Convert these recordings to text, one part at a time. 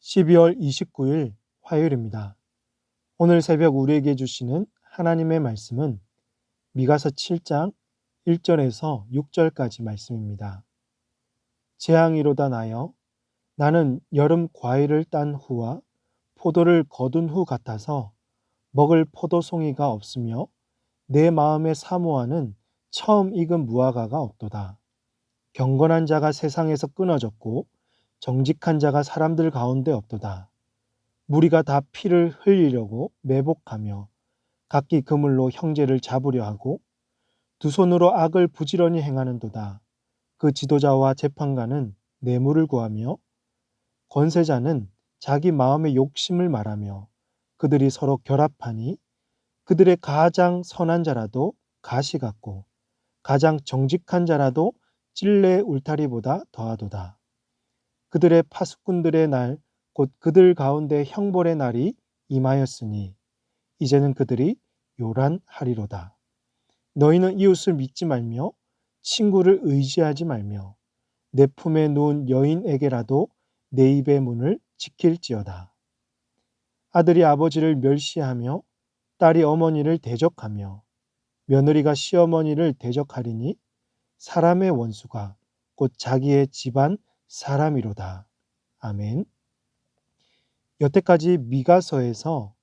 12월 29일 화요일입니다. 오늘 새벽 우리에게 주시는 하나님의 말씀은 미가서 7장 1절에서 6절까지 말씀입니다. 재앙이로다 나여 나는 여름 과일을 딴 후와 포도를 거둔 후 같아서 먹을 포도송이가 없으며 내 마음에 사모하는 처음 익은 무화과가 없도다. 경건한 자가 세상에서 끊어졌고 정직한 자가 사람들 가운데 없도다. 무리가 다 피를 흘리려고 매복하며 각기 그물로 형제를 잡으려 하고 두 손으로 악을 부지런히 행하는도다. 그 지도자와 재판관은 뇌물을 구하며 권세자는 자기 마음의 욕심을 말하며 그들이 서로 결합하니 그들의 가장 선한 자라도 가시 같고 가장 정직한 자라도 찔레 울타리보다 더하도다. 그들의 파수꾼들의 날 곧 그들 가운데 형벌의 날이 임하였으니 이제는 그들이 요란하리로다. 너희는 이웃을 믿지 말며 친구를 의지하지 말며 내 품에 누운 여인에게라도 내 입의 문을 지킬지어다. 아들이 아버지를 멸시하며 딸이 어머니를 대적하며 며느리가 시어머니를 대적하리니 사람의 원수가 곧 자기의 집안 사람이로다. 아멘. 여태까지 미가서에서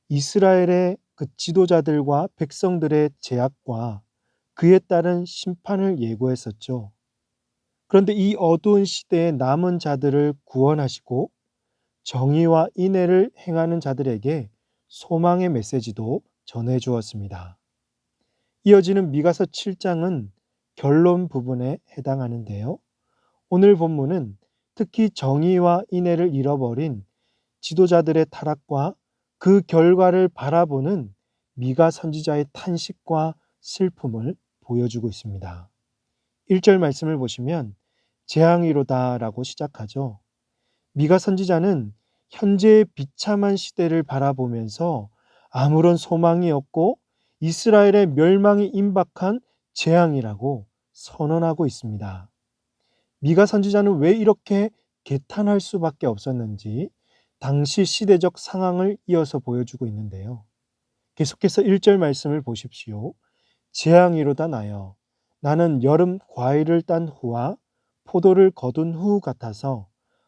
이스라엘의 그 지도자들과 백성들의 죄악과 그에 따른 심판을 예고했었죠. 그런데 이 어두운 시대에 남은 자들을 구원하시고 정의와 인애를 행하는 자들에게 소망의 메시지도 전해 주었습니다. 이어지는 미가서 7장은 결론 부분에 해당하는데요. 오늘 본문은 특히 정의와 인애를 잃어버린 지도자들의 타락과 그 결과를 바라보는 미가 선지자의 탄식과 슬픔을 보여주고 있습니다. 1절 말씀을 보시면 재앙이로다라고 시작하죠. 미가 선지자는 현재의 비참한 시대를 바라보면서 아무런 소망이 없고 이스라엘의 멸망이 임박한 재앙이라고 선언하고 있습니다. 미가 선지자는 왜 이렇게 개탄할 수밖에 없었는지 당시 시대적 상황을 이어서 보여주고 있는데요. 계속해서 1절 말씀을 보십시오. 재앙이로다 나여 나는 여름 과일을 딴 후와 포도를 거둔 후 같아서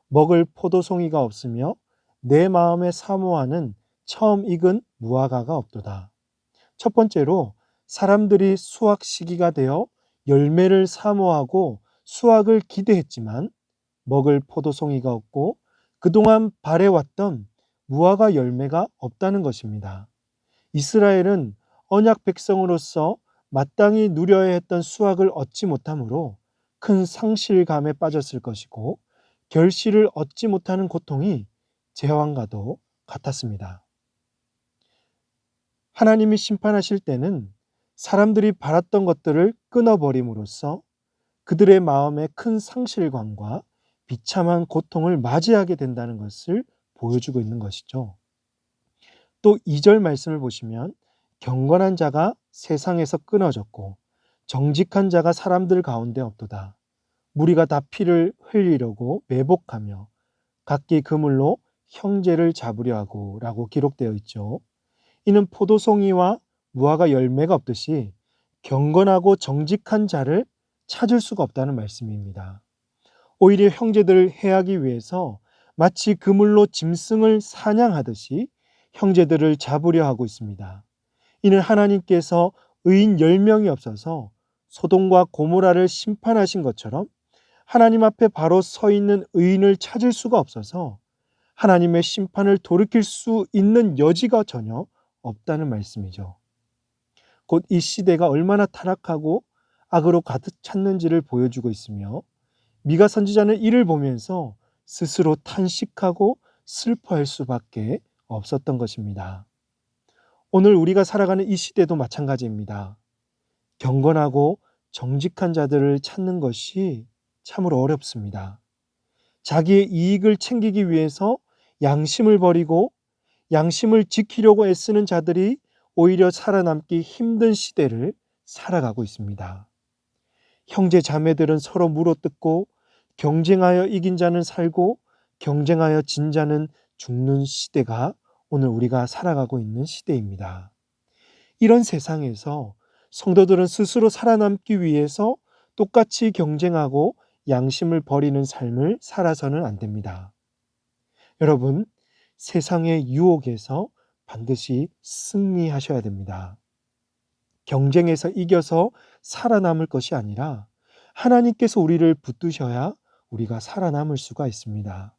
먹을 포도송이가 없으며 내 마음에 사모하는 처음 익은 무화과가 없도다. 첫 번째로 사람들이 수확 시기가 되어 열매를 사모하고 수확을 기대했지만 먹을 포도송이가 없고 그동안 바래왔던 무화과 열매가 없다는 것입니다. 이스라엘은 언약 백성으로서 마땅히 누려야 했던 수확을 얻지 못하므로 큰 상실감에 빠졌을 것이고 결실을 얻지 못하는 고통이 재앙과도 같았습니다. 하나님이 심판하실 때는 사람들이 바랐던 것들을 끊어버림으로써 그들의 마음에 큰 상실감과 비참한 고통을 맞이하게 된다는 것을 보여주고 있는 것이죠. 또 2절 말씀을 보시면 경건한 자가 세상에서 끊어졌고 정직한 자가 사람들 가운데 없도다. 무리가 다 피를 흘리려고 매복하며 각기 그물로 형제를 잡으려 하고 라고 기록되어 있죠. 이는 포도송이와 무화과 열매가 없듯이 경건하고 정직한 자를 찾을 수가 없다는 말씀입니다. 오히려 형제들을 해하기 위해서 마치 그물로 짐승을 사냥하듯이 형제들을 잡으려 하고 있습니다. 이는 하나님께서 의인 10명이 없어서 소돔과 고모라를 심판하신 것처럼 하나님 앞에 바로 서 있는 의인을 찾을 수가 없어서 하나님의 심판을 돌이킬 수 있는 여지가 전혀 없다는 말씀이죠. 곧 이 시대가 얼마나 타락하고 악으로 가득 찼는지를 보여주고 있으며 미가 선지자는 이를 보면서 스스로 탄식하고 슬퍼할 수밖에 없었던 것입니다. 오늘 우리가 살아가는 이 시대도 마찬가지입니다. 경건하고 정직한 자들을 찾는 것이 참으로 어렵습니다. 자기의 이익을 챙기기 위해서 양심을 버리고 양심을 지키려고 애쓰는 자들이 오히려 살아남기 힘든 시대를 살아가고 있습니다. 형제 자매들은 서로 물어뜯고 경쟁하여 이긴 자는 살고 경쟁하여 진 자는 죽는 시대가 오늘 우리가 살아가고 있는 시대입니다. 이런 세상에서 성도들은 스스로 살아남기 위해서 똑같이 경쟁하고 양심을 버리는 삶을 살아서는 안 됩니다. 여러분, 세상의 유혹에서 반드시 승리하셔야 됩니다. 경쟁에서 이겨서 살아남을 것이 아니라 하나님께서 우리를 붙드셔야 우리가 살아남을 수가 있습니다.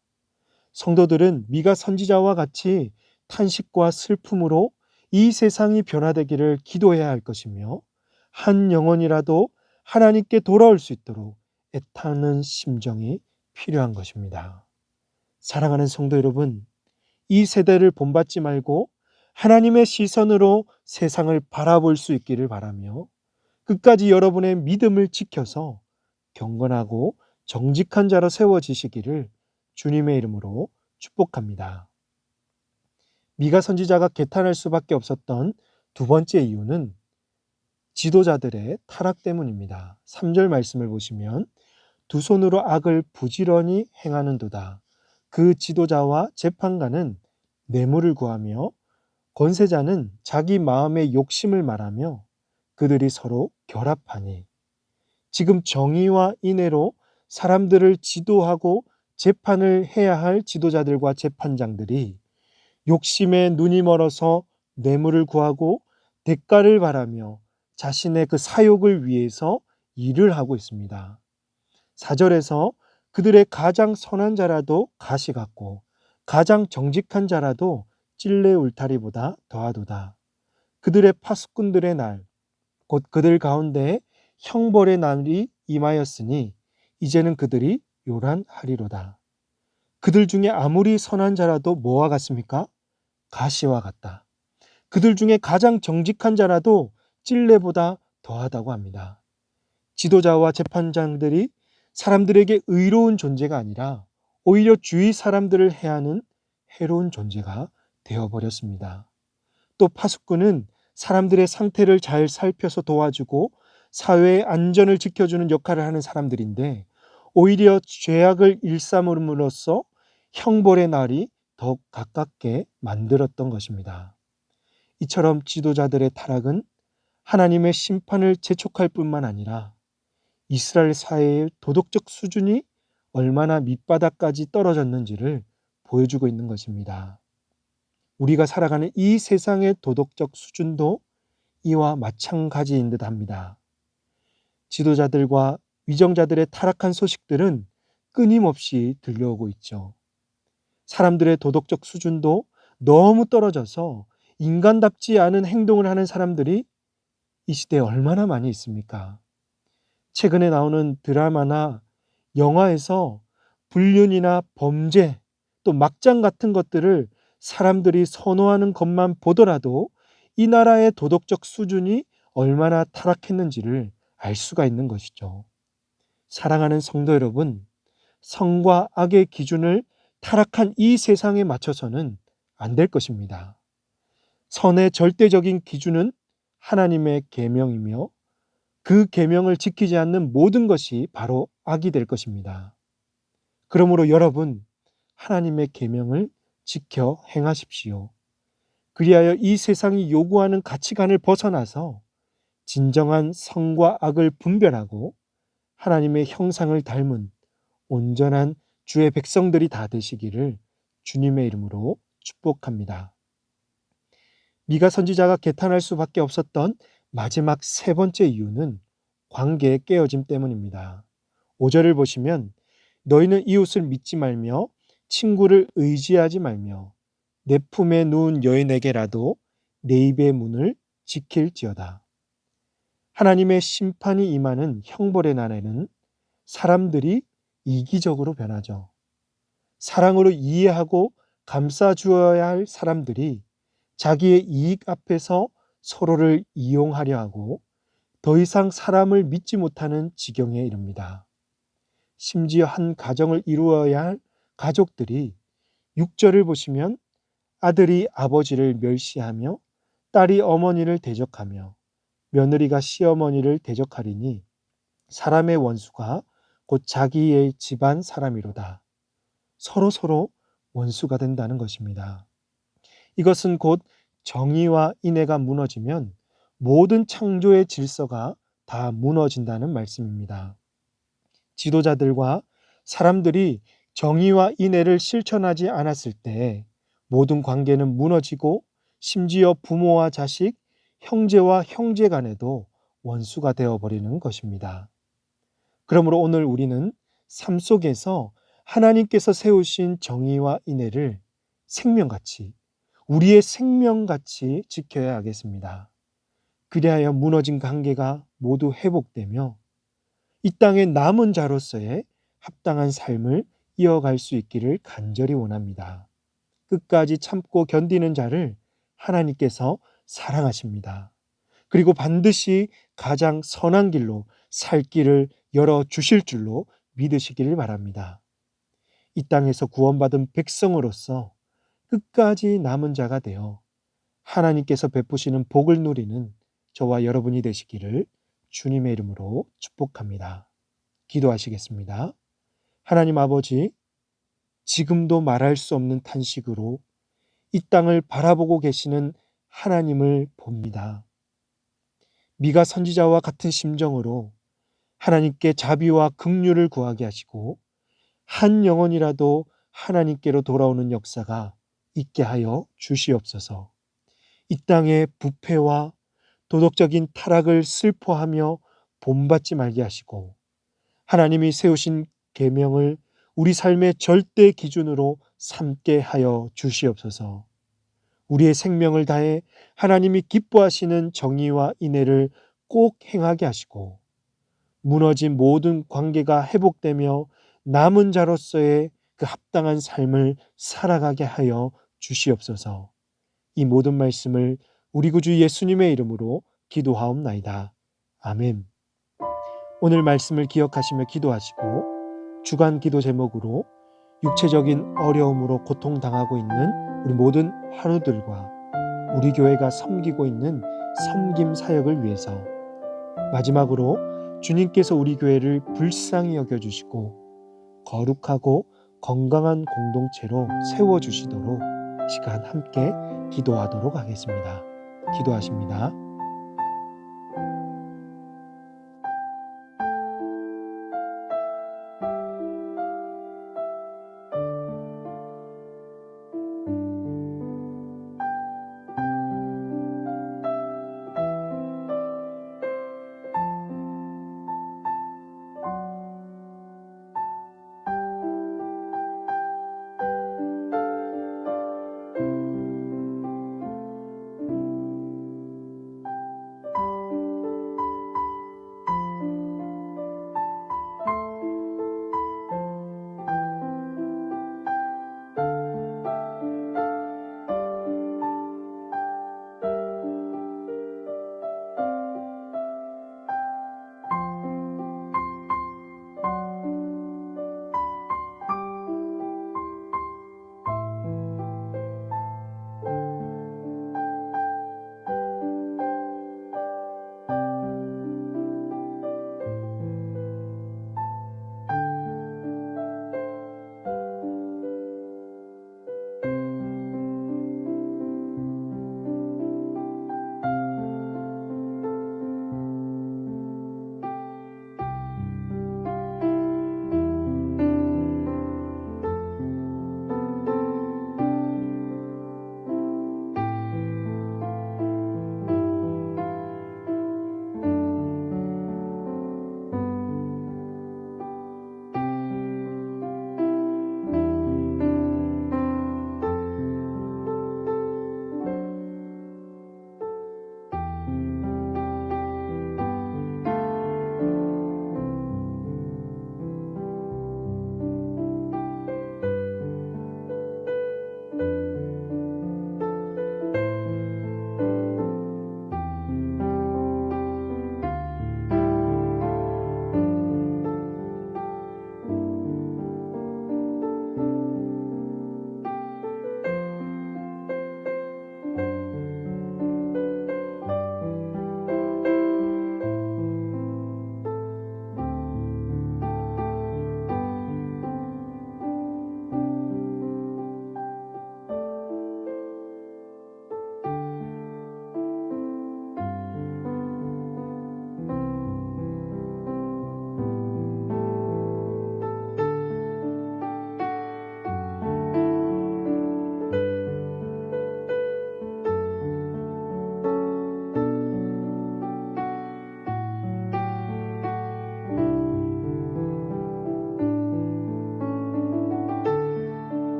성도들은 미가 선지자와 같이 탄식과 슬픔으로 이 세상이 변화되기를 기도해야 할 것이며, 한 영혼이라도 하나님께 돌아올 수 있도록 애타는 심정이 필요한 것입니다. 사랑하는 성도 여러분, 이 세대를 본받지 말고 하나님의 시선으로 세상을 바라볼 수 있기를 바라며, 끝까지 여러분의 믿음을 지켜서 경건하고 정직한 자로 세워지시기를 주님의 이름으로 축복합니다. 미가 선지자가 개탄할 수밖에 없었던 두 번째 이유는 지도자들의 타락 때문입니다. 3절 말씀을 보시면 두 손으로 악을 부지런히 행하는도다. 그 지도자와 재판관은 뇌물을 구하며 권세자는 자기 마음의 욕심을 말하며 그들이 서로 결합하니. 지금 정의와 인애로 사람들을 지도하고 재판을 해야 할 지도자들과 재판장들이 욕심에 눈이 멀어서 뇌물을 구하고 대가를 바라며 자신의 그 사욕을 위해서 일을 하고 있습니다. 4절에서 그들의 가장 선한 자라도 가시 같고 가장 정직한 자라도 찔레 울타리보다 더하도다. 그들의 파수꾼들의 날, 곧 그들 가운데 형벌의 날이 임하였으니 이제는 그들이 요란하리로다. 그들 중에 아무리 선한 자라도 뭐와 같습니까? 가시와 같다. 그들 중에 가장 정직한 자라도 찔레보다 더하다고 합니다. 지도자와 재판장들이 사람들에게 의로운 존재가 아니라 오히려 주위 사람들을 해하는 해로운 존재가 되어버렸습니다. 또 파수꾼은 사람들의 상태를 잘 살펴서 도와주고 사회의 안전을 지켜주는 역할을 하는 사람들인데, 오히려 죄악을 일삼음으로써 형벌의 날이 더 가깝게 만들었던 것입니다. 이처럼 지도자들의 타락은 하나님의 심판을 재촉할 뿐만 아니라 이스라엘 사회의 도덕적 수준이 얼마나 밑바닥까지 떨어졌는지를 보여주고 있는 것입니다. 우리가 살아가는 이 세상의 도덕적 수준도 이와 마찬가지인 듯 합니다. 지도자들과 위정자들의 타락한 소식들은 끊임없이 들려오고 있죠. 사람들의 도덕적 수준도 너무 떨어져서 인간답지 않은 행동을 하는 사람들이 이 시대에 얼마나 많이 있습니까? 최근에 나오는 드라마나 영화에서 불륜이나 범죄, 또 막장 같은 것들을 사람들이 선호하는 것만 보더라도 이 나라의 도덕적 수준이 얼마나 타락했는지를 알 수가 있는 것이죠. 사랑하는 성도 여러분, 성과 악의 기준을 타락한 이 세상에 맞춰서는 안 될 것입니다. 선의 절대적인 기준은 하나님의 계명이며 그 계명을 지키지 않는 모든 것이 바로 악이 될 것입니다. 그러므로 여러분, 하나님의 계명을 지켜 행하십시오. 그리하여 이 세상이 요구하는 가치관을 벗어나서 진정한 선과 악을 분별하고 하나님의 형상을 닮은 온전한 주의 백성들이 다 되시기를 주님의 이름으로 축복합니다. 미가 선지자가 개탄할 수밖에 없었던 마지막 세 번째 이유는 관계의 깨어짐 때문입니다. 5절을 보시면 너희는 이웃을 믿지 말며 친구를 의지하지 말며 내 품에 누운 여인에게라도 내 입의 문을 지킬지어다. 하나님의 심판이 임하는 형벌의 날에는 사람들이 이기적으로 변하죠. 사랑으로 이해하고 감싸 주어야 할 사람들이 자기의 이익 앞에서 서로를 이용하려 하고 더 이상 사람을 믿지 못하는 지경에 이릅니다. 심지어 한 가정을 이루어야 할 가족들이 6절을 보시면 아들이 아버지를 멸시하며 딸이 어머니를 대적하며 며느리가 시어머니를 대적하리니 사람의 원수가 곧 자기의 집안 사람이로다. 서로서로 원수가 된다는 것입니다. 이것은 곧 정의와 인애가 무너지면 모든 창조의 질서가 다 무너진다는 말씀입니다. 지도자들과 사람들이 정의와 인애를 실천하지 않았을 때 모든 관계는 무너지고 심지어 부모와 자식, 형제와 형제 간에도 원수가 되어버리는 것입니다. 그러므로 오늘 우리는 삶 속에서 하나님께서 세우신 정의와 인애를 생명같이, 우리의 생명같이 지켜야 하겠습니다. 그리하여 무너진 관계가 모두 회복되며 이 땅의 남은 자로서의 합당한 삶을 이어갈 수 있기를 간절히 원합니다. 끝까지 참고 견디는 자를 하나님께서 사랑하십니다. 그리고 반드시 가장 선한 길로 살 길을 열어주실 줄로 믿으시기를 바랍니다. 이 땅에서 구원받은 백성으로서 끝까지 남은 자가 되어 하나님께서 베푸시는 복을 누리는 저와 여러분이 되시기를 주님의 이름으로 축복합니다. 기도하시겠습니다. 하나님 아버지, 지금도 말할 수 없는 탄식으로 이 땅을 바라보고 계시는 하나님을 봅니다. 미가 선지자와 같은 심정으로 하나님께 자비와 긍휼을 구하게 하시고 한 영혼이라도 하나님께로 돌아오는 역사가 있게 하여 주시옵소서. 이 땅의 부패와 도덕적인 타락을 슬퍼하며 본받지 말게 하시고 하나님이 세우신 계명을 우리 삶의 절대 기준으로 삼게 하여 주시옵소서. 우리의 생명을 다해 하나님이 기뻐하시는 정의와 인애를 꼭 행하게 하시고 무너진 모든 관계가 회복되며 남은 자로서의 그 합당한 삶을 살아가게 하여 주시옵소서. 이 모든 말씀을 우리 구주 예수님의 이름으로 기도하옵나이다. 아멘. 오늘 말씀을 기억하시며 기도하시고 주간 기도 제목으로 육체적인 어려움으로 고통당하고 있는 우리 모든 환우들과 우리 교회가 섬기고 있는 섬김 사역을 위해서 마지막으로 주님께서 우리 교회를 불쌍히 여겨주시고 거룩하고 건강한 공동체로 세워주시도록 시간 함께 기도하도록 하겠습니다. 기도하십니다.